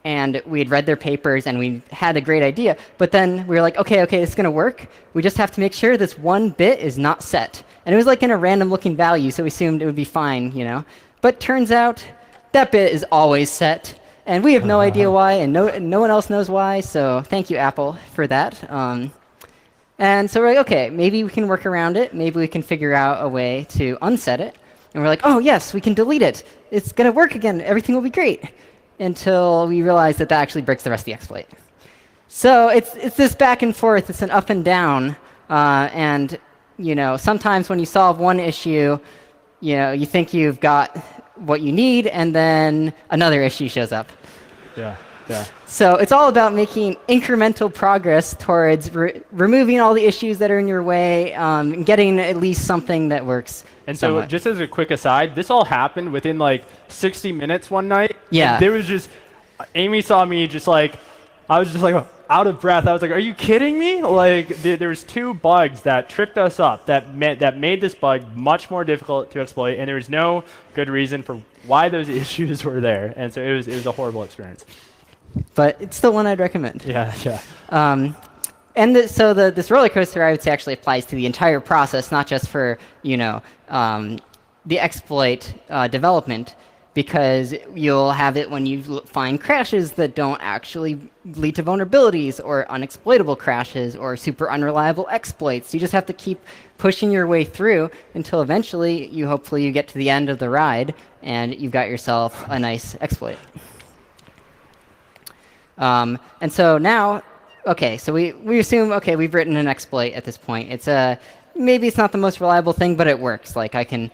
[SPEAKER 3] and we had read their papers, and we had a great idea. But then we were like, okay, it's going to work. We just have to make sure this one bit is not set. And it was like in a random-looking value, so we assumed it would be fine, you know. But turns out that bit is always set, and we have no idea why, and no one else knows why. So thank you, Apple, for that. And so we're like, okay, maybe we can work around it. Maybe we can figure out a way to unset it. And we're like, oh, yes, we can delete it. It's going to work again. Everything will be great. Until we realize that actually breaks the rest of the exploit. So it's this back and forth. It's an up and down. And you know, sometimes when you solve one issue, you know, you think you've got what you need, and then another issue shows up.
[SPEAKER 2] Yeah.
[SPEAKER 3] So it's all about making incremental progress towards removing all the issues that are in your way, and getting at least something that works.
[SPEAKER 2] And so just as a quick aside, this all happened within like 60 minutes one night.
[SPEAKER 3] Yeah.
[SPEAKER 2] There was just, Amy saw me just like, I was just like out of breath. I was like, are you kidding me? Like there was 2 bugs that tripped us up that made this bug much more difficult to exploit, and there was no good reason for why those issues were there. And so it was a horrible experience.
[SPEAKER 3] But it's still one I'd recommend.
[SPEAKER 2] Yeah.
[SPEAKER 3] And so this roller coaster, I would say, actually applies to the entire process, not just for, you know, the exploit development, because you'll have it when you find crashes that don't actually lead to vulnerabilities, or unexploitable crashes, or super unreliable exploits. You just have to keep pushing your way through until eventually hopefully you get to the end of the ride and you've got yourself a nice exploit. And so now, okay, so we assume, okay, we've written an exploit at this point. Maybe it's not the most reliable thing, but it works. Like, I can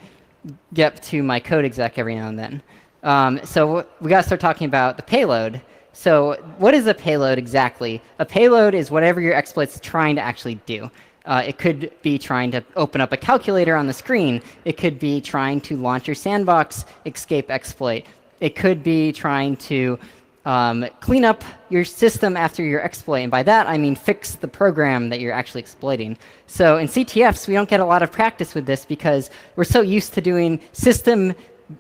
[SPEAKER 3] get to my code exec every now and then. So we got to start talking about the payload. So what is a payload exactly? A payload is whatever your exploit's trying to actually do. It could be trying to open up a calculator on the screen. It could be trying to launch your sandbox escape exploit. It could be trying to clean up your system after your exploit. And by that, I mean fix the program that you're actually exploiting. So in CTFs, we don't get a lot of practice with this because we're so used to doing system,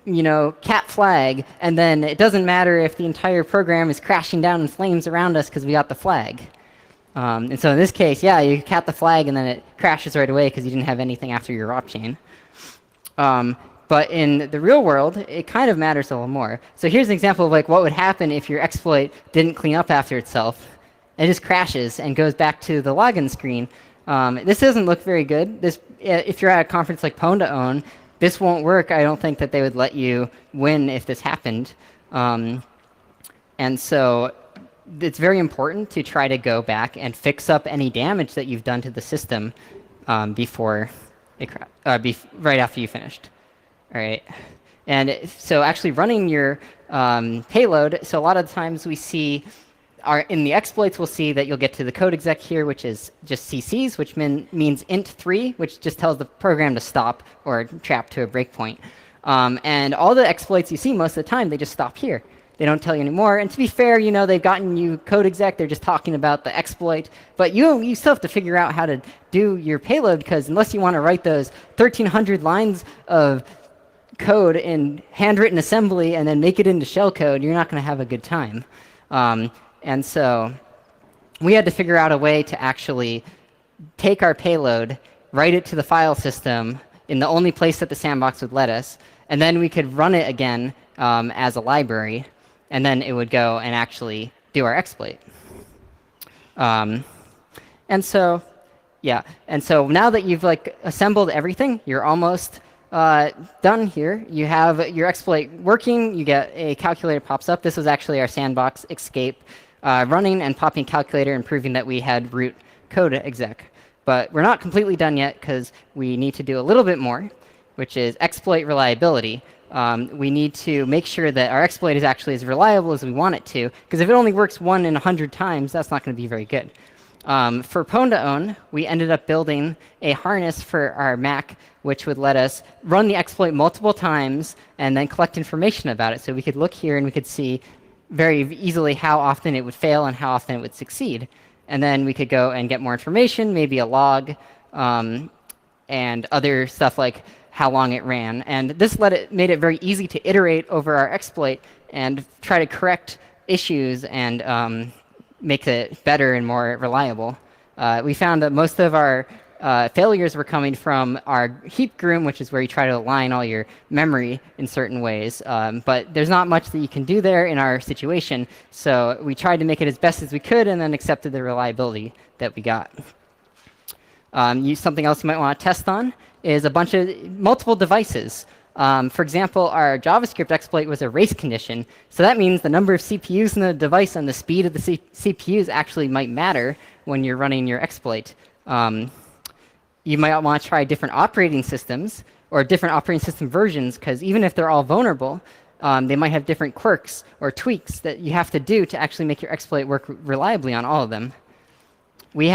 [SPEAKER 3] you know, cat flag, and then it doesn't matter if the entire program is crashing down in flames around us because we got the flag. And so in this case, yeah, you cat the flag and then it crashes right away because you didn't have anything after your op chain. But in the real world, it kind of matters a little more. So here's an example of like what would happen if your exploit didn't clean up after itself. It just crashes and goes back to the login screen. This doesn't look very good. If you're at a conference like Pwn2Own, this won't work. I don't think that they would let you win if this happened. And so it's very important to try to go back and fix up any damage that you've done to the system before it right after you finished. All right. And so actually running your payload, so a lot of times we see, in the exploits, we'll see that you'll get to the code exec here, which is just CCs, which means int3, which just tells the program to stop or trap to a breakpoint. And all the exploits you see most of the time, they just stop here. They don't tell you anymore. And to be fair, you know, they've gotten you code exec. They're just talking about the exploit. But you still have to figure out how to do your payload, because unless you want to write those 1,300 lines of code in handwritten assembly and then make it into shellcode, you're not going to have a good time. And so we had to figure out a way to actually take our payload, write it to the file system in the only place that the sandbox would let us, and then we could run it again as a library, and then it would go and actually do our exploit. And so now that you've like assembled everything, you're almost done here. You have your exploit working. You get a calculator pops up. This was actually our sandbox escape running and popping calculator and proving that we had root code exec. But we're not completely done yet because we need to do a little bit more. which is exploit reliability. We need to make sure that our exploit is actually as reliable as we want it to, because if it only works 1 in 100 times, that's not going to be very good. For Pwn2Own, we ended up building a harness for our Mac, which would let us run the exploit multiple times and then collect information about it. So we could look here and we could see very easily how often it would fail and how often it would succeed. And then we could go and get more information, maybe a log, and other stuff like how long it ran. And this made it very easy to iterate over our exploit and try to correct issues and make it better and more reliable. We found that most of our failures were coming from our heap groom, which is where you try to align all your memory in certain ways. But there's not much that you can do there in our situation. So we tried to make it as best as we could and then accepted the reliability that we got. Something else you might want to test on is a bunch of multiple devices. For example, our JavaScript exploit was a race condition. So that means the number of CPUs in the device and the speed of the CPUs actually might matter when you're running your exploit. You might want to try different operating systems or different operating system versions, because even if they're all vulnerable, they might have different quirks or tweaks that you have to do to actually make your exploit work reliably on all of them. We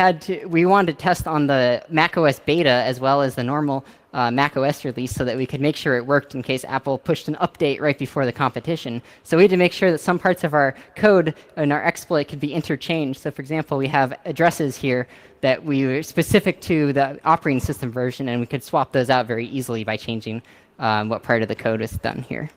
[SPEAKER 3] wanted to test on the macOS beta as well as the normal macOS release so that we could make sure it worked in case Apple pushed an update right before the competition. So we had to make sure that some parts of our code and our exploit could be interchanged. So for example, we have addresses here that we were specific to the operating system version, and we could swap those out very easily by changing what part of the code is done here.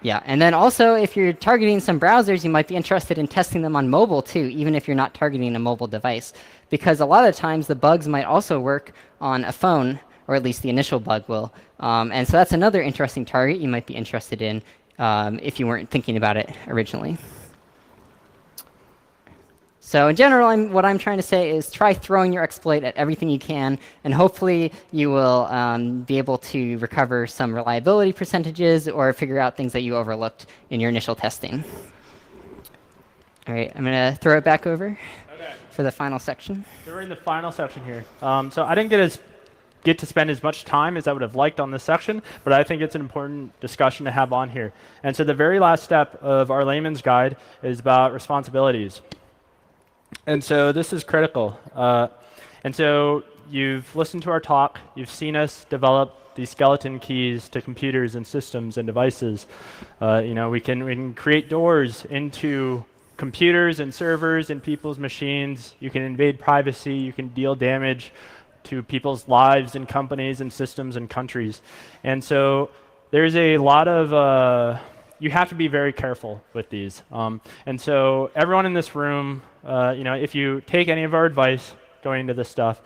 [SPEAKER 3] Yeah, and then also if you're targeting some browsers, you might be interested in testing them on mobile too, even if you're not targeting a mobile device. Because a lot of times the bugs might also work on a phone, or at least the initial bug will. And so that's another interesting target you might be interested in if you weren't thinking about it originally. So in general, what I'm trying to say is try throwing your exploit at everything you can, and hopefully you will be able to recover some reliability percentages or figure out things that you overlooked in your initial testing. All right, I'm going to throw it back over for the final section.
[SPEAKER 2] So we're in the final section here. So I didn't get to spend as much time as I would have liked on this section, but I think it's an important discussion to have on here. And so the very last step of our layman's guide is about responsibilities. And so this is critical. And so you've listened to our talk. You've seen us develop these skeleton keys to computers and systems and devices. We can create doors into computers and servers and people's machines. You can invade privacy. You can deal damage to people's lives and companies and systems and countries. And so there's a lot of you have to be very careful with these. And so everyone in this room, if you take any of our advice going into this stuff,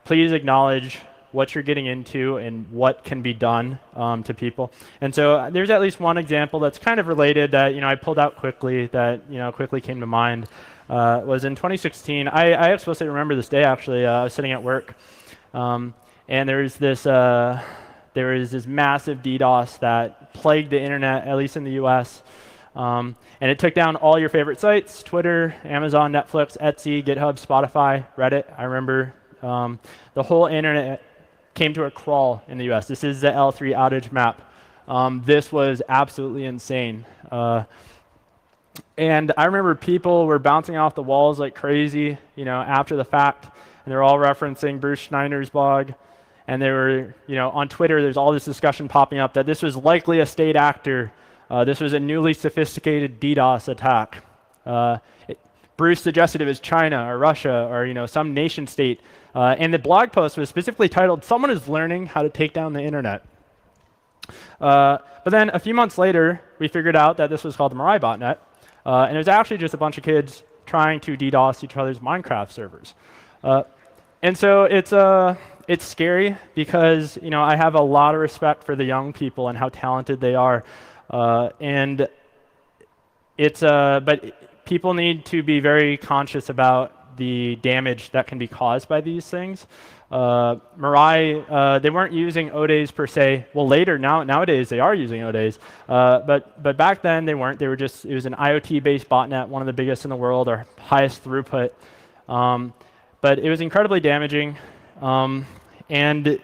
[SPEAKER 2] please acknowledge what you're getting into and what can be done to people. And so there's at least one example that's kind of related that I pulled out quickly that quickly came to mind. Was in 2016. I explicitly remember this day actually. I was sitting at work, and there was this massive DDoS that plagued the internet, at least in the US. And it took down all your favorite sites: Twitter, Amazon, Netflix, Etsy, GitHub, Spotify, Reddit. I remember the whole internet came to a crawl in the US. This is the L3 outage map. This was absolutely insane. And I remember people were bouncing off the walls like crazy, after the fact. And they're all referencing Bruce Schneider's blog. And they were, on Twitter, there's all this discussion popping up that this was likely a state actor. This was a newly sophisticated DDoS attack. Bruce suggested it was China or Russia or some nation state. And the blog post was specifically titled, "Someone is learning how to take down the internet." But then a few months later, we figured out that this was called the Mirai botnet. And it was actually just a bunch of kids trying to DDoS each other's Minecraft servers. And so it's scary because I have a lot of respect for the young people and how talented they are. And but people need to be very conscious about the damage that can be caused by these things. Mirai, they weren't using ODAs per se. Well, later, nowadays, they are using ODAs. But back then, they weren't. It was an IoT-based botnet, one of the biggest in the world, or highest throughput. But it was incredibly damaging. And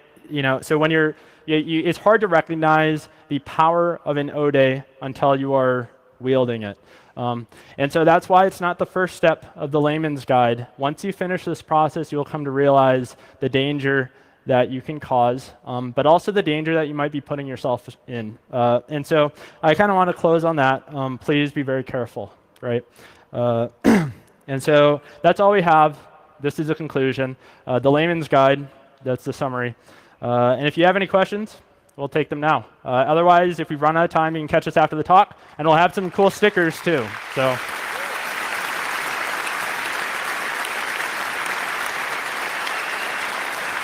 [SPEAKER 2] so when it's hard to recognize the power of an O-Day until you are wielding it. And so that's why it's not the first step of the layman's guide. Once you finish this process, you'll come to realize the danger that you can cause, but also the danger that you might be putting yourself in. And so I kind of want to close on that. Please be very careful, right? And so that's all we have. This is a conclusion. The layman's guide, that's the summary. And if you have any questions, we'll take them now. Otherwise, if we run out of time, you can catch us after the talk, and we'll have some cool stickers too. So.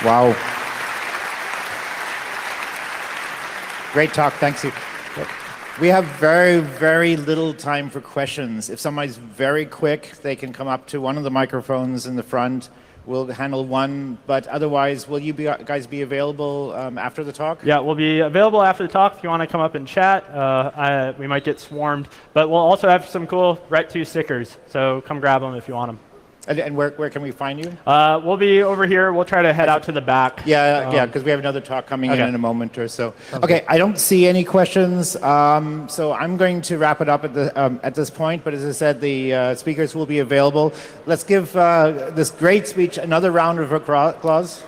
[SPEAKER 1] Wow. Great talk, thanks you. We have very, very little time for questions. If somebody's very quick, they can come up to one of the microphones in the front. We'll handle one, but otherwise, will you guys be available after the talk?
[SPEAKER 2] Yeah, we'll be available after the talk if you want to come up and chat. We might get swarmed, but we'll also have some cool Ret2 stickers, so come grab them if you want them.
[SPEAKER 1] And where can we find you?
[SPEAKER 2] We'll be over here. We'll try to head out to the back.
[SPEAKER 1] Yeah, because we have another talk coming in a moment or so.
[SPEAKER 2] Okay,
[SPEAKER 1] I don't see any questions, so I'm going to wrap it up at this point. But as I said, the speakers will be available. Let's give this great speech another round of applause.